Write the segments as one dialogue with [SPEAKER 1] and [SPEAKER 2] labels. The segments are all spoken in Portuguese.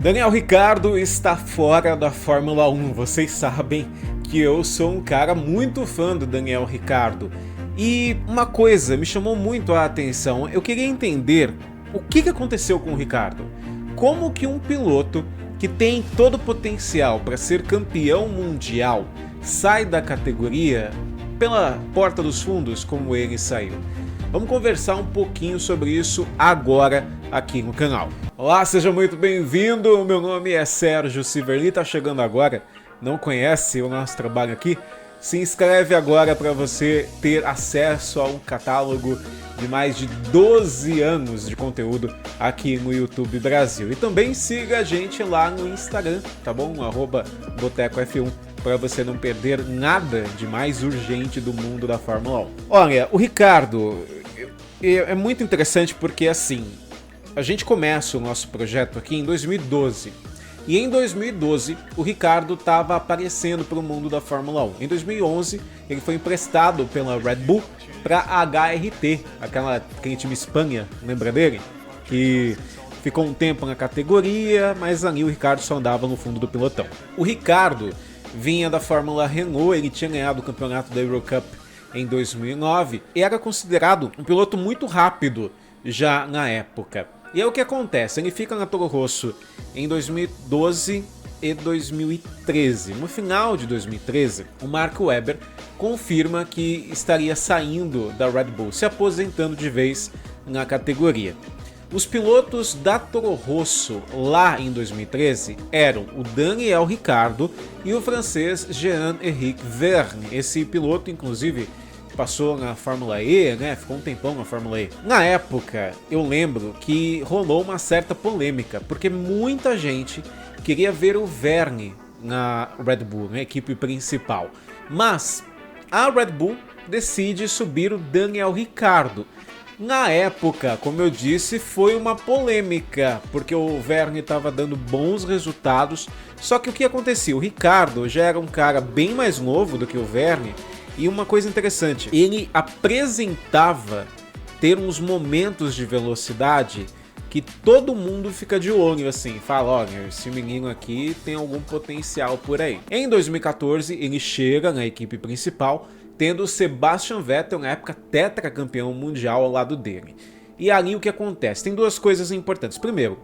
[SPEAKER 1] Daniel Ricciardo está fora da Fórmula 1. Vocês sabem que eu sou um cara muito fã do Daniel Ricciardo. E uma coisa me chamou muito a atenção. Eu queria entender o que aconteceu com o Ricciardo. Como que um piloto que tem todo o potencial para ser campeão mundial sai da categoria pela porta dos fundos como ele saiu? Vamos conversar um pouquinho sobre isso agora aqui no canal. Olá, seja muito bem-vindo, meu nome é Sérgio Siverli, tá chegando agora, não conhece o nosso trabalho aqui? Se inscreve agora para você ter acesso a um catálogo de mais de 12 anos de conteúdo aqui no YouTube Brasil. E também siga a gente lá no Instagram, tá bom? @BotecoF1, para você não perder nada de mais urgente do mundo da Fórmula 1. Olha, o Ricciardo é muito interessante porque assim, a gente começa o nosso projeto aqui em 2012. E em 2012, o Ricciardo estava aparecendo para o mundo da Fórmula 1. Em 2011, ele foi emprestado pela Red Bull para a HRT, aquele time Espanha, lembra dele? Que ficou um tempo na categoria, mas ali o Ricciardo só andava no fundo do pelotão. O Ricciardo vinha da Fórmula Renault, ele tinha ganhado o campeonato da Eurocup em 2009 e era considerado um piloto muito rápido já na época. E é o que acontece, ele fica na Toro Rosso em 2012 e 2013. No final de 2013, o Mark Webber confirma que estaria saindo da Red Bull, se aposentando de vez na categoria. Os pilotos da Toro Rosso lá em 2013 eram o Daniel Ricciardo e o francês Jean-Éric Vergne. Esse piloto, inclusive, passou na Fórmula E, né? Ficou um tempão na Fórmula E. Na época, eu lembro que rolou uma certa polêmica, porque muita gente queria ver o Vergne na Red Bull, na equipe principal. Mas a Red Bull decide subir o Daniel Ricciardo. Na época, como eu disse, foi uma polêmica, porque o Vergne estava dando bons resultados, só que o que acontecia? O Ricciardo já era um cara bem mais novo do que o Vergne, e uma coisa interessante, ele apresentava ter uns momentos de velocidade que todo mundo fica de olho assim, fala, olha, esse menino aqui tem algum potencial por aí. Em 2014 ele chega na equipe principal, tendo o Sebastian Vettel na época tetracampeão mundial ao lado dele. E ali o que acontece? Tem duas coisas importantes. Primeiro,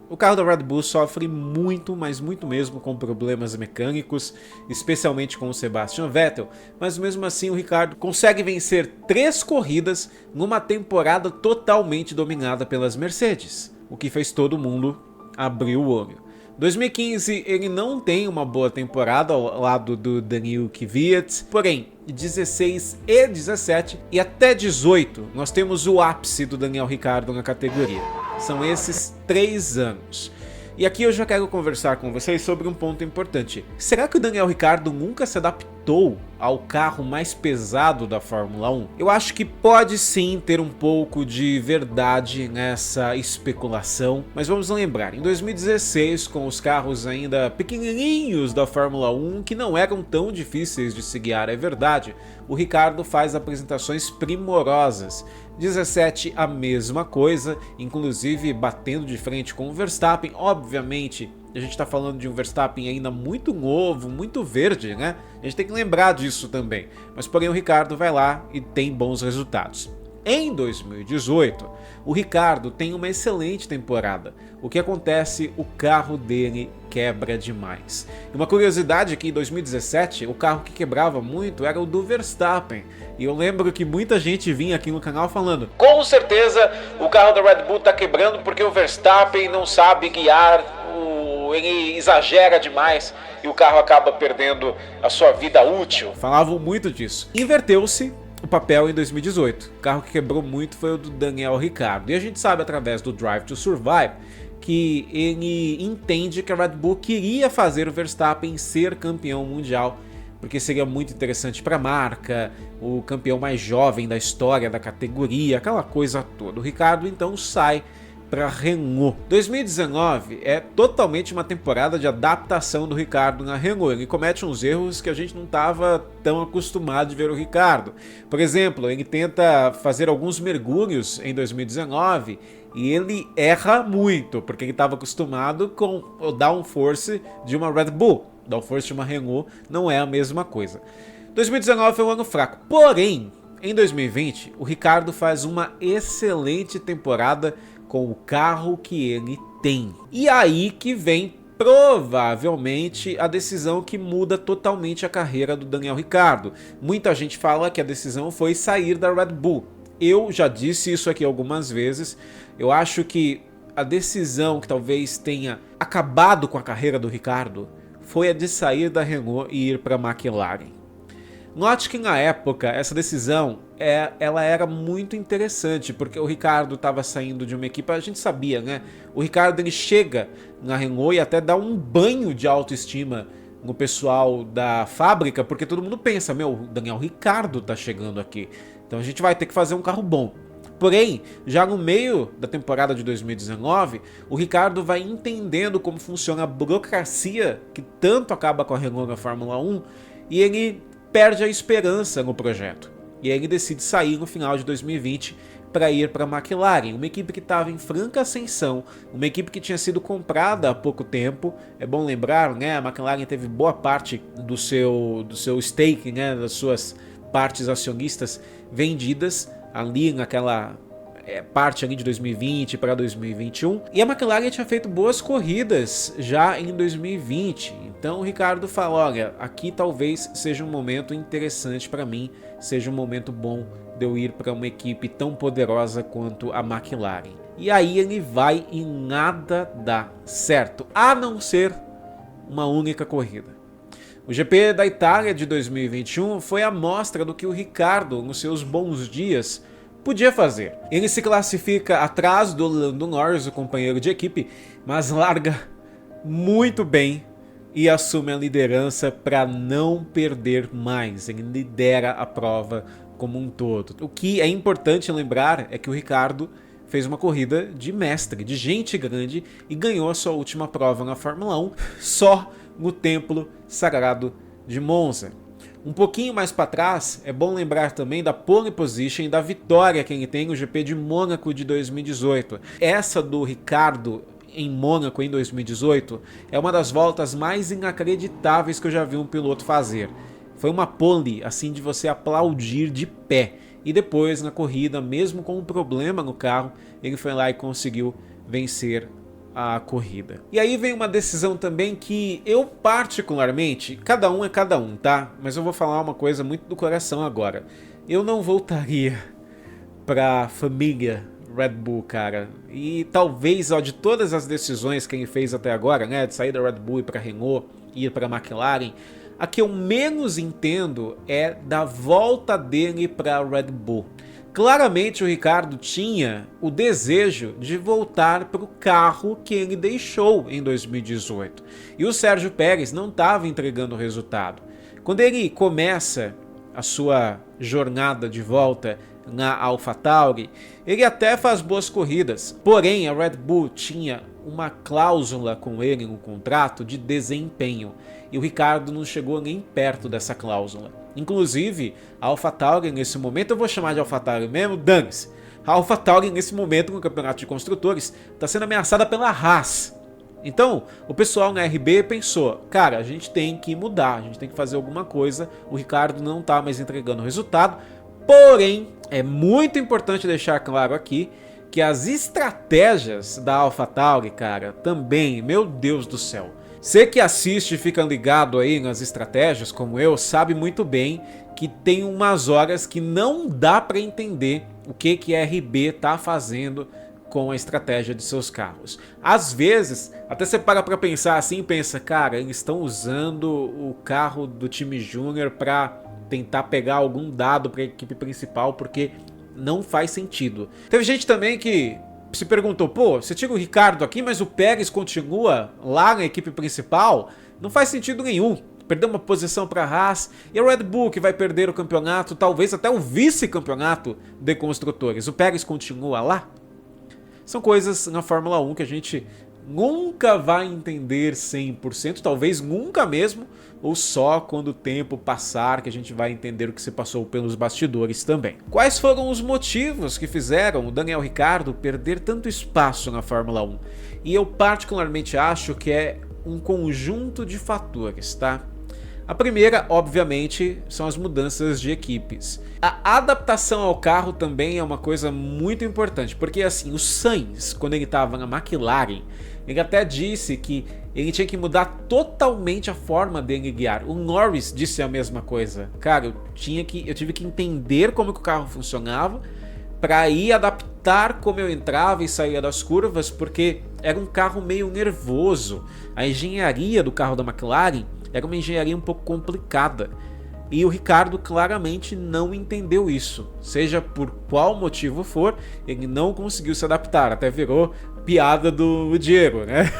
[SPEAKER 1] o carro da Red Bull sofre muito, mas muito mesmo com problemas mecânicos, especialmente com o Sebastian Vettel, mas mesmo assim o Ricciardo consegue vencer 3 corridas numa temporada totalmente dominada pelas Mercedes, o que fez todo mundo abrir o olho. 2015 ele não tem uma boa temporada ao lado do Daniil Kvyat, porém 16 e 17 e até 18 nós temos o ápice do Daniel Ricciardo na categoria. São esses 3 anos. E aqui eu já quero conversar com vocês sobre um ponto importante. Será que o Daniel Ricciardo nunca se adaptou ao carro mais pesado da Fórmula 1? Eu acho que pode sim ter um pouco de verdade nessa especulação, mas vamos lembrar, em 2016, com os carros ainda pequenininhos da Fórmula 1, que não eram tão difíceis de se guiar, é verdade, o Ricciardo faz apresentações primorosas. 17 a mesma coisa, inclusive batendo de frente com o Verstappen. Obviamente, a gente está falando de um Verstappen ainda muito novo, muito verde, né? A gente tem que lembrar disso também. Mas porém o Ricciardo vai lá e tem bons resultados. Em 2018, o Ricciardo tem uma excelente temporada. O que acontece? O carro dele quebra demais. E uma curiosidade é que em 2017, o carro que quebrava muito era o do Verstappen. E eu lembro que muita gente vinha aqui no canal falando: com certeza o carro da Red Bull tá quebrando porque o Verstappen não sabe guiar, ele exagera demais e o carro acaba perdendo a sua vida útil. Falavam muito disso. Inverteu-se o papel em 2018. O carro que quebrou muito foi o do Daniel Ricciardo. E a gente sabe através do Drive to Survive que ele entende que a Red Bull queria fazer o Verstappen ser campeão mundial, porque seria muito interessante para a marca, o campeão mais jovem da história da categoria, aquela coisa toda. O Ricciardo então sai para Renault. 2019 é totalmente uma temporada de adaptação do Ricciardo na Renault. Ele comete uns erros que a gente não estava tão acostumado de ver o Ricciardo. Por exemplo, ele tenta fazer alguns mergulhos em 2019 E ele erra muito, porque ele estava acostumado com o downforce de uma Red Bull. Downforce de uma Renault não é a mesma coisa. 2019 foi um ano fraco, porém, em 2020, o Ricciardo faz uma excelente temporada com o carro que ele tem. E aí que vem provavelmente a decisão que muda totalmente a carreira do Daniel Ricciardo. Muita gente fala que a decisão foi sair da Red Bull. Eu já disse isso aqui algumas vezes. Eu acho que a decisão que talvez tenha acabado com a carreira do Ricciardo foi a de sair da Renault e ir para a McLaren. Note que na época essa decisão ela era muito interessante, porque o Ricciardo estava saindo de uma equipe, a gente sabia, né? O Ricciardo ele chega na Renault e até dá um banho de autoestima no pessoal da fábrica, porque todo mundo pensa, meu, o Daniel Ricciardo tá chegando aqui, então a gente vai ter que fazer um carro bom. Porém, já no meio da temporada de 2019, o Ricciardo vai entendendo como funciona a burocracia que tanto acaba com a Renault na Fórmula 1 e ele perde a esperança no projeto. E aí ele decide sair no final de 2020 para ir para a McLaren, uma equipe que estava em franca ascensão, uma equipe que tinha sido comprada há pouco tempo. É bom lembrar, né, a McLaren teve boa parte do seu stake, né, das suas partes acionistas vendidas ali naquela parte ali de 2020 para 2021, e a McLaren tinha feito boas corridas já em 2020, então o Ricciardo fala, olha, aqui talvez seja um momento interessante para mim, seja um momento bom de eu ir para uma equipe tão poderosa quanto a McLaren. E aí ele vai e nada dá certo, a não ser uma única corrida. O GP da Itália de 2021 foi a mostra do que o Ricciardo, nos seus bons dias, podia fazer. Ele se classifica atrás do Lando Norris, o companheiro de equipe, mas larga muito bem e assume a liderança para não perder mais. Ele lidera a prova como um todo. O que é importante lembrar é que o Ricciardo fez uma corrida de mestre, de gente grande, e ganhou a sua última prova na Fórmula 1 só no Templo Sagrado de Monza. Um pouquinho mais para trás, é bom lembrar também da pole position e da vitória que ele tem no GP de Mônaco de 2018. Essa do Ricciardo em Mônaco em 2018 é uma das voltas mais inacreditáveis que eu já vi um piloto fazer. Foi uma pole assim de você aplaudir de pé. E depois na corrida, mesmo com um problema no carro, ele foi lá e conseguiu vencer a corrida. E aí vem uma decisão também que eu particularmente, cada um é cada um, tá? Mas eu vou falar uma coisa muito do coração agora. Eu não voltaria pra família Red Bull, cara. E talvez, ó, de todas as decisões que ele fez até agora, né, de sair da Red Bull e pra Renault, ir pra McLaren, a que eu menos entendo é da volta dele pra Red Bull. Claramente o Ricciardo tinha o desejo de voltar para o carro que ele deixou em 2018. E o Sérgio Pérez não estava entregando o resultado. Quando ele começa a sua jornada de volta na AlphaTauri, ele até faz boas corridas. Porém, a Red Bull tinha uma cláusula com ele no contrato de desempenho. E o Ricciardo não chegou nem perto dessa cláusula. Inclusive, a AlphaTauri nesse momento, eu vou chamar de AlphaTauri mesmo, dane-se. A AlphaTauri nesse momento no Campeonato de Construtores está sendo ameaçada pela Haas. Então, o pessoal na RB pensou, cara, a gente tem que mudar, a gente tem que fazer alguma coisa, o Ricciardo não está mais entregando o resultado, porém, é muito importante deixar claro aqui que as estratégias da AlphaTauri, cara, também, meu Deus do céu. Você que assiste e fica ligado aí nas estratégias, como eu, sabe muito bem que tem umas horas que não dá para entender o que a RB tá fazendo com a estratégia de seus carros. Às vezes, até você para pensar assim e pensa, cara, eles estão usando o carro do time Júnior para tentar pegar algum dado para a equipe principal, porque não faz sentido. Teve gente também que se perguntou, pô, você tira o Ricciardo aqui, mas o Pérez continua lá na equipe principal? Não faz sentido nenhum. Perdeu uma posição para a Haas e a Red Bull que vai perder o campeonato, talvez até o vice-campeonato de construtores. O Pérez continua lá? São coisas na Fórmula 1 que a gente nunca vai entender 100%, talvez nunca mesmo, ou só quando o tempo passar que a gente vai entender o que se passou pelos bastidores também. Quais foram os motivos que fizeram o Daniel Ricciardo perder tanto espaço na Fórmula 1? E eu particularmente acho que é um conjunto de fatores, tá? A primeira, obviamente, são as mudanças de equipes. A adaptação ao carro também é uma coisa muito importante, porque assim, o Sainz, quando ele estava na McLaren, ele até disse que ele tinha que mudar totalmente a forma dele guiar. O Norris disse a mesma coisa. Cara, eu tive que entender como que o carro funcionava para ir adaptar como eu entrava e saía das curvas, porque era um carro meio nervoso. A engenharia do carro da McLaren era uma engenharia um pouco complicada. E o Ricciardo claramente não entendeu isso. Seja por qual motivo for, ele não conseguiu se adaptar. Até virou piada do Diego, né?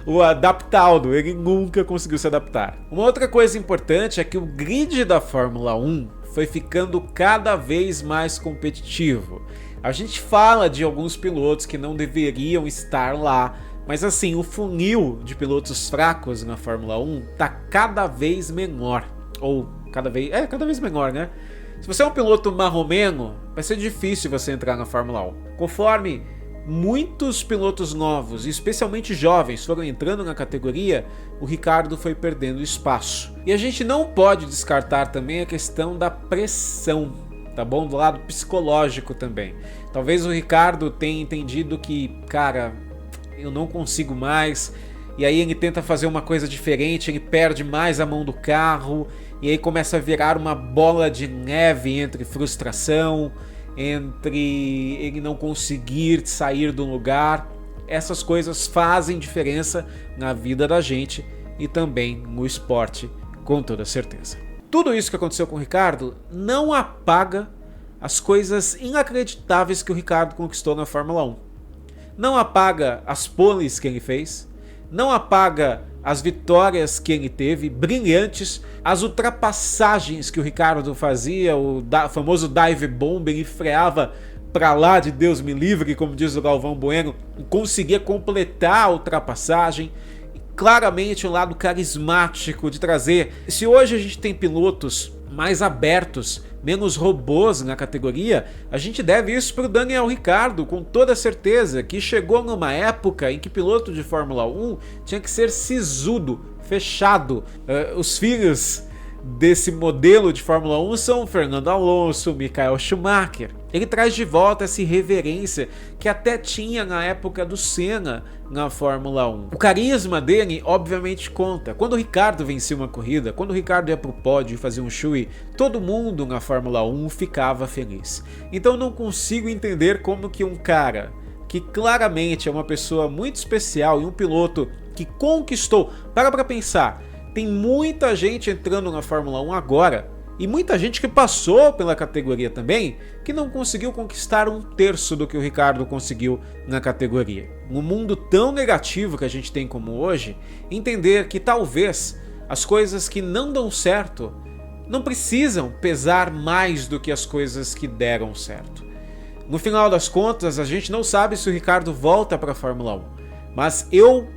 [SPEAKER 1] O adaptado, ele nunca conseguiu se adaptar. Uma outra coisa importante é que o grid da Fórmula 1 foi ficando cada vez mais competitivo. A gente fala de alguns pilotos que não deveriam estar lá, mas assim, o funil de pilotos fracos na Fórmula 1 tá cada vez menor. Ou cada vez menor, né? Se você é um piloto marromeno, vai ser difícil você entrar na Fórmula 1. Conforme muitos pilotos novos, especialmente jovens, foram entrando na categoria, o Ricciardo foi perdendo espaço. E a gente não pode descartar também a questão da pressão, tá bom? Do lado psicológico também. Talvez o Ricciardo tenha entendido que, cara, eu não consigo mais, e aí ele tenta fazer uma coisa diferente, ele perde mais a mão do carro, e aí começa a virar uma bola de neve entre frustração, entre ele não conseguir sair do lugar. Essas coisas fazem diferença na vida da gente e também no esporte, com toda certeza. Tudo isso que aconteceu com o Ricciardo não apaga as coisas inacreditáveis que o Ricciardo conquistou na Fórmula 1. Não apaga as poles que ele fez, não apaga as vitórias que ele teve, brilhantes, as ultrapassagens que o Ricciardo fazia, o famoso dive bomb, ele freava pra lá de Deus me livre, como diz o Galvão Bueno, e conseguia completar a ultrapassagem. E claramente um lado carismático de trazer. Se hoje a gente tem pilotos mais abertos, menos robôs na categoria, a gente deve isso para o Daniel Ricciardo, com toda certeza, que chegou numa época em que piloto de Fórmula 1 tinha que ser sisudo, fechado. Os filhos desse modelo de Fórmula 1 são Fernando Alonso, Michael Schumacher. Ele traz de volta essa irreverência que até tinha na época do Senna na Fórmula 1. O carisma dele obviamente conta. Quando o Ricciardo vencia uma corrida, quando o Ricciardo ia pro pódio e fazia um shui, todo mundo na Fórmula 1 ficava feliz. Então não consigo entender como que um cara que claramente é uma pessoa muito especial e um piloto que conquistou, para pensar, tem muita gente entrando na Fórmula 1 agora, e muita gente que passou pela categoria também, que não conseguiu conquistar um terço do que o Ricciardo conseguiu na categoria. No mundo tão negativo que a gente tem como hoje, entender que talvez as coisas que não dão certo não precisam pesar mais do que as coisas que deram certo. No final das contas, a gente não sabe se o Ricciardo volta para a Fórmula 1, mas eu,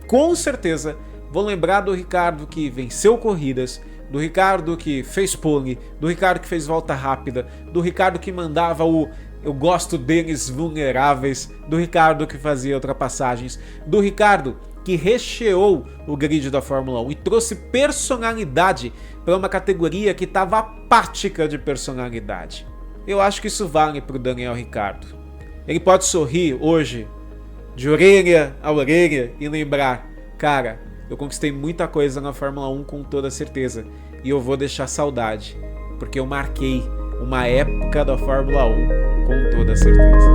[SPEAKER 1] com certeza, vou lembrar do Ricciardo que venceu corridas, do Ricciardo que fez pole, do Ricciardo que fez volta rápida, do Ricciardo que mandava o "eu gosto deles vulneráveis", do Ricciardo que fazia ultrapassagens, do Ricciardo que recheou o grid da Fórmula 1 e trouxe personalidade para uma categoria que estava apática de personalidade. Eu acho que isso vale para o Daniel Ricciardo. Ele pode sorrir hoje, de orelha a orelha, e lembrar, cara, eu conquistei muita coisa na Fórmula 1 com toda certeza, e eu vou deixar saudade, porque eu marquei uma época da Fórmula 1 com toda certeza.